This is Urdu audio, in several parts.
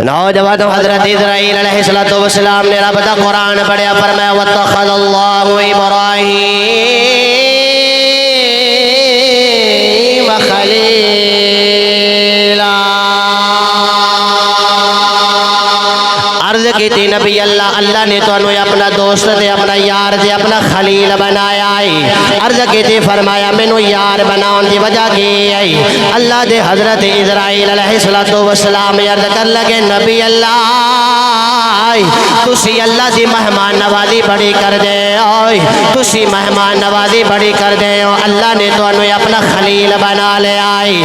نوجوان حضرت اسرائیل علیہ السلام نے رب دا قرآن پڑھیا، فرمایا وَاتَّخَذَ اللَّهُ إِبْرَاهِيمَ خَلِيلًا۔ عرض کی تھی نبی اللہ نے تو انہوں اپنا دوست دے، اپنا یار دے، اپنا خلیل بنایا ہے۔ عرض کی تھی فرمایا میں نو یار بناؤں دی وجہ کی ہے اللہ دے حضرت اسرائیل علیہ السلام عرض کر لگے نبی اللہ تسی اللہ دی مہمان نوازی بڑی کر دے تسی مہمان نوازی بڑی کر دے اللہ نے تو انہوں اپنا خلیل بنا لے آئی۔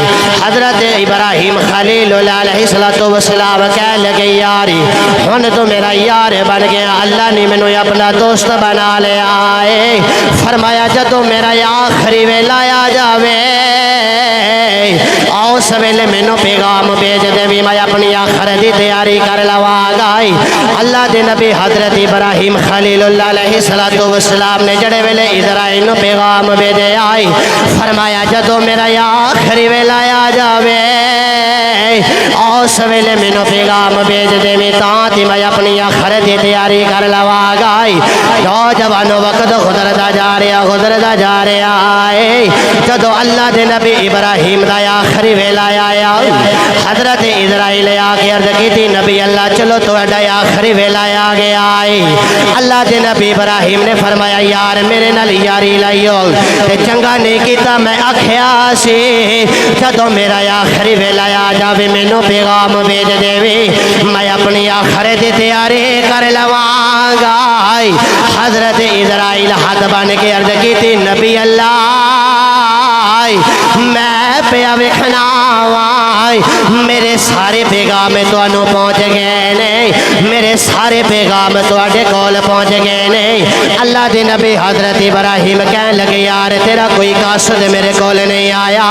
حضرت ابراہیم خلیل علیہ السلام کہہ لگے یاری ہن تو میرا یار بن گیا، اللہ نے میں نے اپنا دوست بنا لے آئے۔ فرمایا جدو میرا آخری ویلا آ جاوے آؤ سویلے میں نے پیغام بھیج دے بھی میں اپنی آخرت دی تیاری کر لوا گائی۔ اللہ دے نبی حضرت ابراہیم خلیل اللہ علیہ السلام نے جڑے ویلے اسرائیل نو پیغام بھیجے آئی، فرمایا جدو میرا آخری ویلا آ جاوے آؤ سویلے میں نے پیغام بھیج دے میں تانتی میں اپنی آخرت دی تیاری کر لوا گائی۔ نوجوانوں وقت گزردا جا رہا ہے جدو اللہ دے نبی ابراہیم دا آخری ویلا آیا حضرت اسرائیل آ کے عرض کی تھی نبی اللہ چلو تو آخری ویلا آ گیا ہے۔ اللہ دے نبی ابراہیم نے فرمایا یار میرے نال یاری لائیو تے چنگا نہیں کیتا میں آکھیا سی جدو میرا آخری ویلا آ جاوے مینوں پیغام بھیج دے میں اپنی آخرت دی تیاری کر لواں گا۔ حضرت اسرائیل ہاتھ بن کے عرض کی تھی نبی اللہ میں پیا ویکھنا میرے سارے پیغام تو انہوں پہنچ گئے نہیں، میرے سارے پیغام تو اڈے کول پہنچ گئے نہیں۔ اللہ دے نبی حضرت ابراہیم کہنے لگے یار تیرا کوئی قاصد میرے کول نہیں آیا،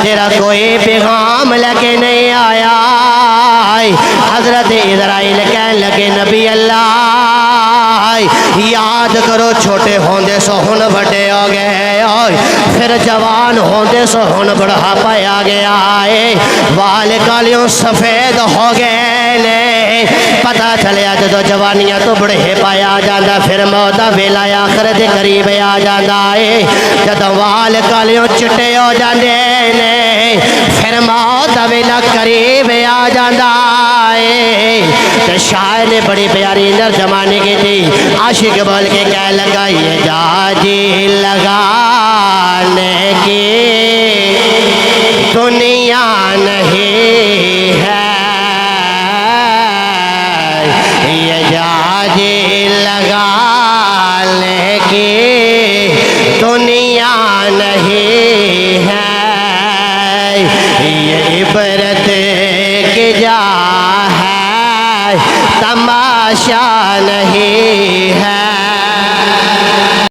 تیرا کوئی پیغام لے کے نہیں آیا۔ حضرت اسرائیل کہنے لگے نبی اللہ یاد کرو چھوٹے ہوندے سو ہن بڑے ہو گئے پھر جوان ہوندے سو ہن بڑھاپا آ گیا ہے، وال کالیوں سفید ہو گئے نے، پتہ چلیا جدو جوانیاں تو بڑھے پایا جاندہ پھر موت ویلا آخرت قریب آ جاندہ ہے، جدو وال کالیوں چٹے ہو جاندے نے پھر موت ویلا قریب آ جاندہ ہے۔ شاعر نے بڑی پیاری نر زمانے کی تھی، عاشق بول کے کہہ لگا یہ جاجی لگانے کی دنیا نہیں ہے، یہ جاجی لگانے کی دنیا نہیں ہے، یہ عبرت کی جا ہے تماشا نہیں ہے۔